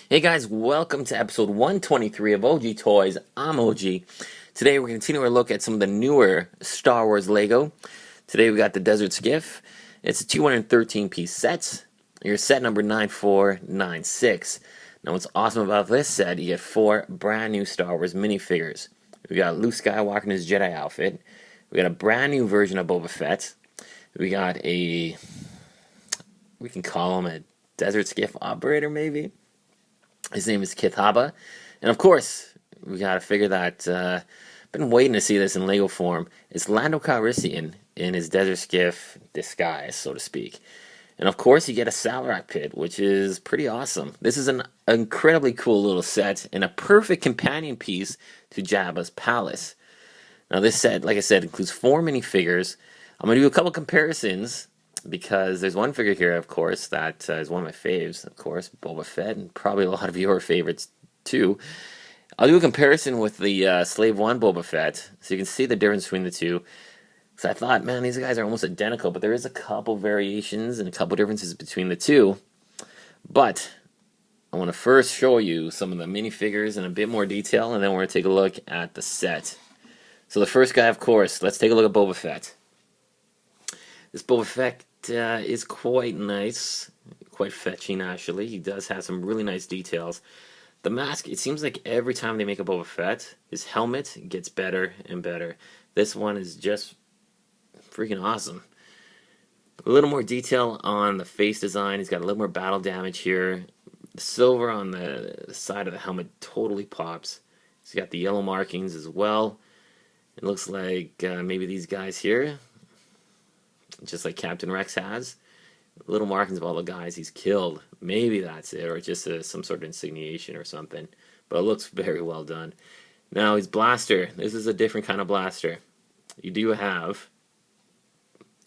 Hey guys, welcome to episode 123 of OG Toys. I'm OG. Today we're continuing our look at some of the newer Star Wars Lego. Today we got the Desert Skiff. It's a 213 piece set. Your set number 9496. Now what's awesome about this set, you get 4 brand new Star Wars minifigures. We got Luke Skywalker in his Jedi outfit. We got a brand new version of Boba Fett. We got we can call him a Desert Skiff operator maybe. His name is Kithaba. And of course, we got to figure that, been waiting to see this in Lego form. It's Lando Calrissian in his Desert Skiff disguise, so to speak. And of course, you get a Salarak pit, which is pretty awesome. This is an incredibly cool little set and a perfect companion piece to Jabba's palace. Now, this set, like I said, includes 4 minifigures. I'm going to do a couple comparisons because there's one figure here, of course, that is one of my faves, of course, Boba Fett, and probably a lot of your favorites too. I'll do a comparison with the Slave 1 Boba Fett, so you can see the difference between the two. So I thought, man, these guys are almost identical, but there is a couple variations and a couple differences between the two. But I want to first show you some of the minifigures in a bit more detail, and then we're going to take a look at the set. So the first guy, of course, let's take a look at Boba Fett. This Boba Fett is quite nice, quite fetching actually. He does have some really nice details. The mask, it seems like every time they make a Boba Fett, his helmet gets better and better. This one is just freaking awesome. A little more detail on the face design. He's got a little more battle damage here. The silver on the side of the helmet totally pops. He's got the yellow markings as well. It looks like maybe these guys here, just like Captain Rex has, little markings of all the guys he's killed. Maybe that's it, or just some sort of insigniation or something. But it looks very well done. Now his blaster. This is a different kind of blaster. You do have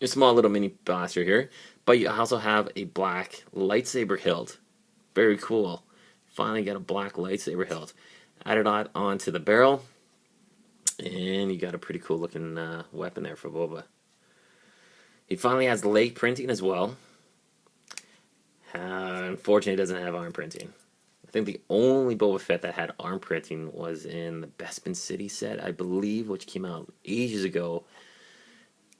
a small little mini blaster here, but you also have a black lightsaber hilt. Very cool. Finally got a black lightsaber hilt. Added on onto the barrel, and you got a pretty cool looking weapon there for Boba. He finally has leg printing as well. Unfortunately, it doesn't have arm printing. I think the only Boba Fett that had arm printing was in the Bespin City set, I believe, which came out ages ago.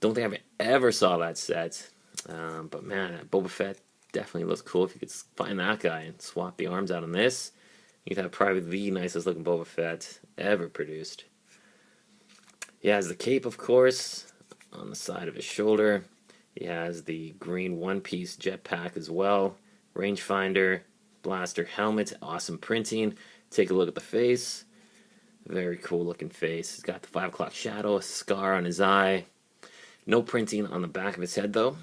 Don't think I've ever saw that set. But man, Boba Fett definitely looks cool. If you could find that guy and swap the arms out on this, you'd have probably the nicest looking Boba Fett ever produced. He has the cape, of course, on the side of his shoulder. He has the green one-piece jetpack as well. Rangefinder, blaster helmet, awesome printing. Take a look at the face. Very cool looking face. He's got the 5 o'clock shadow, a scar on his eye. No printing on the back of his head though.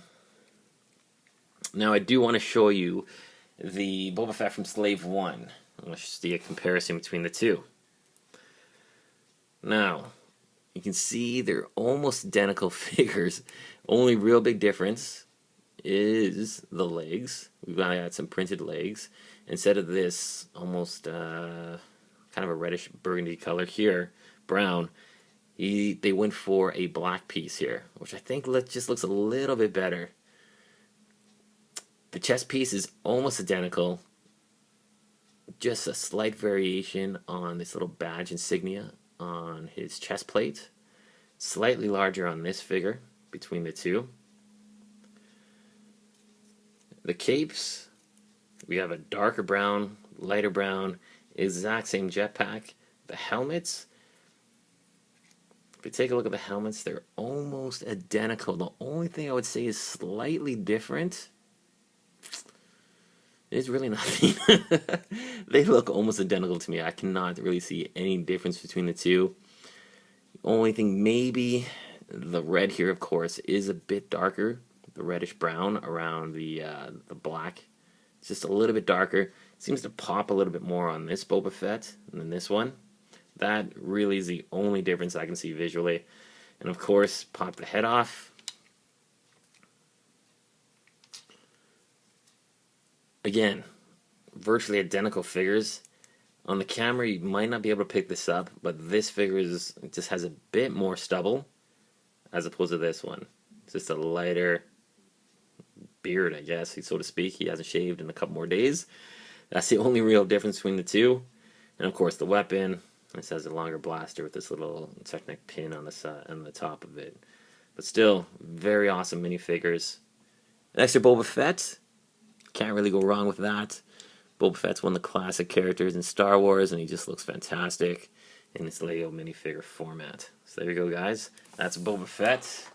Now I do want to show you the Boba Fett from Slave 1. I want to see a comparison between the two. Now, you can see they're almost identical figures. Only real big difference is the legs. We've got some printed legs. Instead of this almost kind of a reddish burgundy color here, brown, they went for a black piece here, which I think just looks a little bit better. The chest piece is almost identical. Just a slight variation on this little badge insignia on his chest plate. Slightly larger on this figure between the two. The capes, we have a darker brown, lighter brown, exact same jetpack. The helmets, if you take a look at the helmets, they're almost identical. The only thing I would say is slightly different is really nothing. They look almost identical to me. I cannot really see any difference between the two. The only thing, maybe the red here, of course, is a bit darker. The reddish brown around the black. It's just a little bit darker. Seems to pop a little bit more on this Boba Fett than this one. That really is the only difference I can see visually. And of course, pop the head off. Again, virtually identical figures. On the camera, you might not be able to pick this up, but this figure just has a bit more stubble as opposed to this one. It's just a lighter beard, I guess, so to speak. He hasn't shaved in a couple more days. That's the only real difference between the two. And of course the weapon. This has a longer blaster with this little Technic pin on the side, on the top of it. But still, very awesome minifigures. An extra Boba Fett. Can't really go wrong with that. Boba Fett's one of the classic characters in Star Wars, and he just looks fantastic in this Lego minifigure format. So there you go, guys. That's Boba Fett.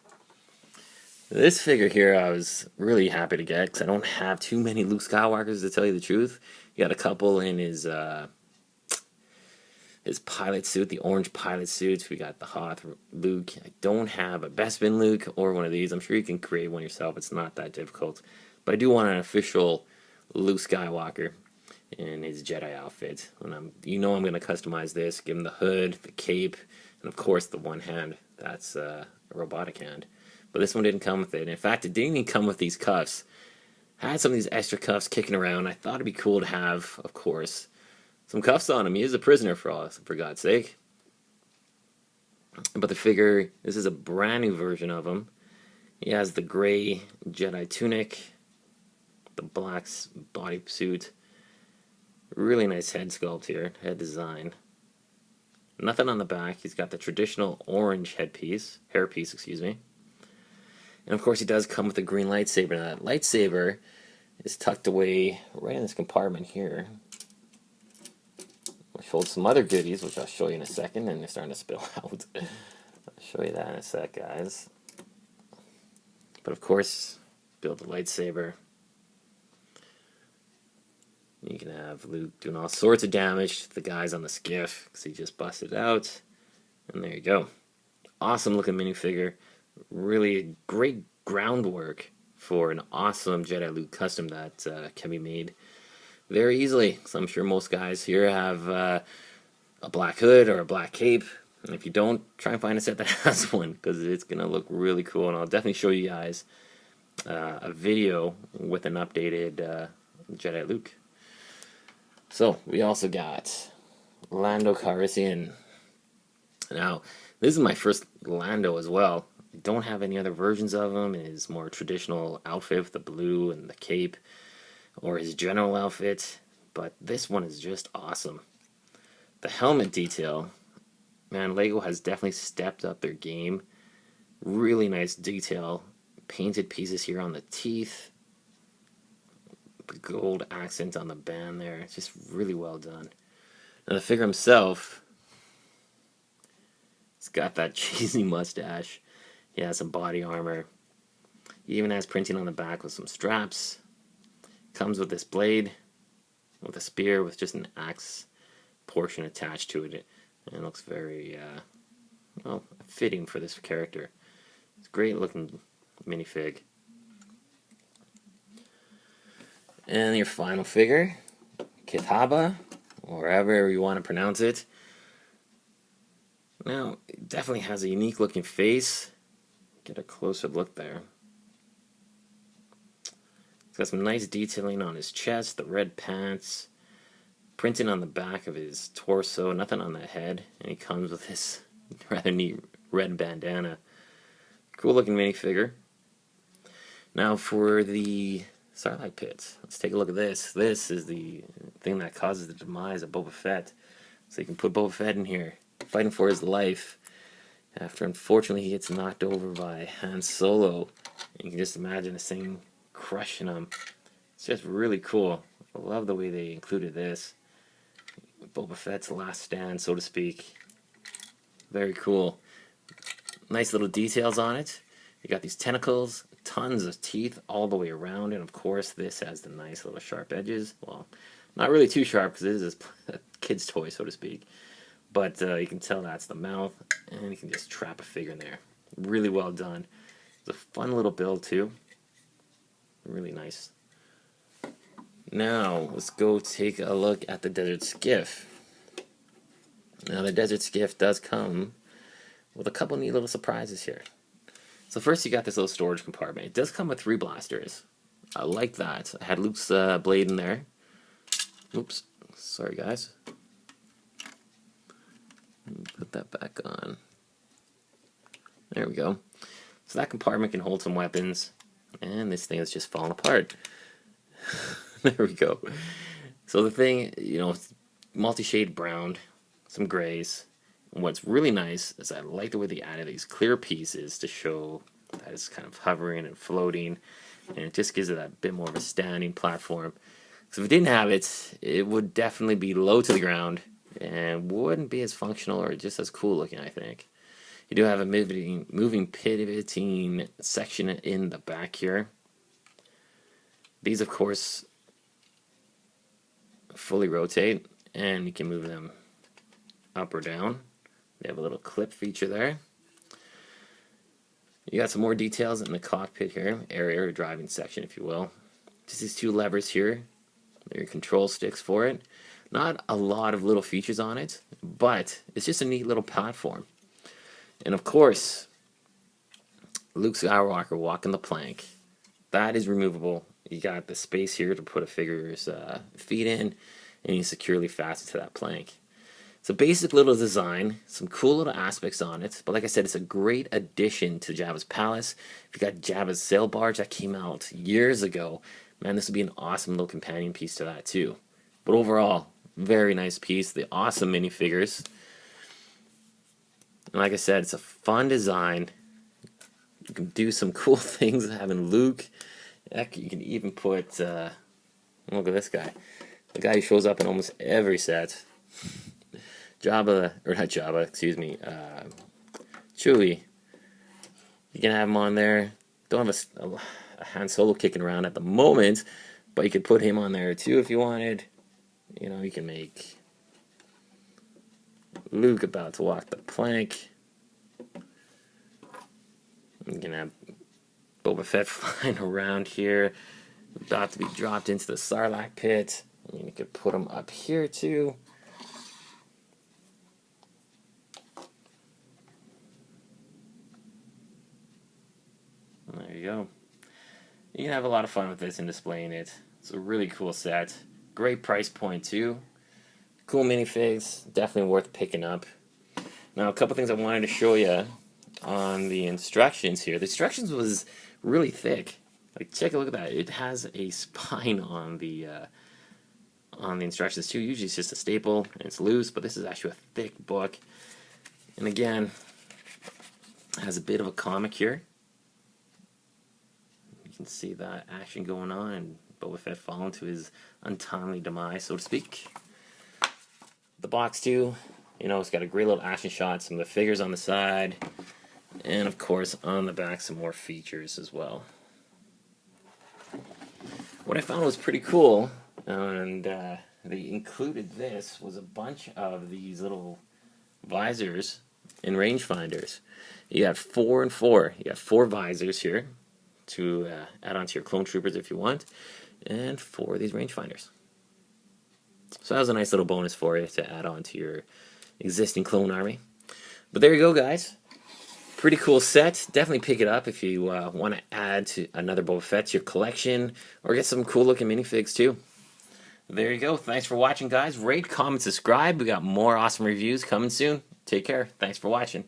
This figure here I was really happy to get because I don't have too many Luke Skywalkers, to tell you the truth. You got a couple in his pilot suit, the orange pilot suit. We got the Hoth Luke. I don't have a Bespin Luke or one of these. I'm sure you can create one yourself. It's not that difficult. But I do want an official Luke Skywalker in his Jedi outfit. And I'm going to customize this. Give him the hood, the cape, and of course the one hand. That's a robotic hand. But this one didn't come with it. In fact, it didn't even come with these cuffs. I had some of these extra cuffs kicking around. I thought it'd be cool to have, of course, some cuffs on him. He is a prisoner, for God's sake. But the figure, this is a brand new version of him. He has the gray Jedi tunic, the black bodysuit. Really nice head sculpt here, head design. Nothing on the back. He's got the traditional orange hairpiece, excuse me. And of course he does come with a green lightsaber. Now that lightsaber is tucked away right in this compartment here, which holds some other goodies, which I'll show you in a second, and they're starting to spill out. I'll show you that in a sec, guys. But of course, build the lightsaber. You can have Luke doing all sorts of damage to the guys on the skiff, because he just busted out. And there you go. Awesome looking minifigure. Really great groundwork for an awesome Jedi Luke custom that can be made very easily. So I'm sure most guys here have a black hood or a black cape. And if you don't, try and find a set that has one, because it's going to look really cool. And I'll definitely show you guys a video with an updated Jedi Luke. So we also got Lando Calrissian. Now, this is my first Lando as well. I don't have any other versions of him in his more traditional outfit with the blue and the cape, or his general outfit, but this one is just awesome. The helmet detail, man, Lego has definitely stepped up their game. Really nice detail. Painted pieces here on the teeth. The gold accent on the band there. It's just really well done. Now the figure himself, he's got that cheesy mustache. He has some body armor. He even has printing on the back with some straps. Comes with this blade, with a spear with just an axe portion attached to it. And it looks very, well, fitting for this character. It's a great looking minifig. And your final figure, Kitaba, or however you want to pronounce it. Now, it definitely has a unique looking face. Get a closer look there. He's got some nice detailing on his chest, the red pants, printing on the back of his torso, nothing on the head, and he comes with this rather neat red bandana. Cool looking minifigure. Now for the Starlight Pit, let's take a look at this. This is the thing that causes the demise of Boba Fett. So you can put Boba Fett in here, fighting for his life, after unfortunately he gets knocked over by Han Solo. And you can just imagine this thing crushing him. It's just really cool. I love the way they included this. Boba Fett's last stand, so to speak. Very cool. Nice little details on it. You got these tentacles, tons of teeth all the way around, and of course this has the nice little sharp edges. Well, not really too sharp because this is a kid's toy, so to speak. But you can tell that's the mouth, and you can just trap a figure in there. Really well done. It's a fun little build too. Really nice. Now, let's go take a look at the Desert Skiff. Now, the Desert Skiff does come with a couple neat little surprises here. So first you got this little storage compartment. It does come with 3 blasters. I like that. I had Luke's blade in there. Oops. Sorry, guys. Put that back on. There we go. So that compartment can hold some weapons. And this thing is just falling apart. There we go. So the thing, it's multi-shade brown, some grays. And what's really nice is I like the way they added these clear pieces to show that it's kind of hovering and floating, and it just gives it that bit more of a standing platform. So if it didn't have it, it would definitely be low to the ground and wouldn't be as functional or just as cool looking, I think. You do have a moving pivoting section in the back here. These, of course, fully rotate, and you can move them up or down. They have a little clip feature there. You got some more details in the cockpit here, area or driving section, if you will. Just these two levers here. They're your control sticks for it. Not a lot of little features on it, but it's just a neat little platform. And of course, Luke Skywalker walking the plank. That is removable. You got the space here to put a figure's feet in, and you securely fasten to that plank. It's a basic little design, some cool little aspects on it, but like I said, it's a great addition to Jabba's palace. If you got Jabba's sail barge that came out years ago, man, this would be an awesome little companion piece to that too. But overall, very nice piece. The awesome minifigures. And like I said, it's a fun design. You can do some cool things having Luke. Heck, you can even put, look at this guy. The guy who shows up in almost every set. Jabba, or not Jabba, excuse me, Chewie. You can have him on there. Don't have a Han Solo kicking around at the moment, but you could put him on there too if you wanted. You can make Luke about to walk the plank. You can have Boba Fett flying around here, about to be dropped into the Sarlacc pit. And you could put him up here too. There you go. You can have a lot of fun with this and displaying it. It's a really cool set. Great price point too. Cool minifigs. Definitely worth picking up. Now a couple things I wanted to show you on the instructions here. The instructions was really thick. Like, check a look at that. It has a spine on the instructions too. Usually it's just a staple and it's loose, but this is actually a thick book. And again, it has a bit of a comic here. You can see that action going on and Boba Fett falling to his untimely demise, so to speak. The box too, it's got a great little action shot, some of the figures on the side, and of course on the back some more features as well. What I found was pretty cool, and they included this, was a bunch of these little visors and rangefinders. You got 4 and 4. You got 4 visors here to add on to your clone troopers if you want, and 4 of these rangefinders. So that was a nice little bonus for you to add on to your existing clone army. But there you go, guys. Pretty cool set. Definitely pick it up if you want to add to another Boba Fett to your collection, or get some cool looking minifigs too. There you go. Thanks for watching, guys. Rate, comment, subscribe. We got more awesome reviews coming soon. Take care. Thanks for watching.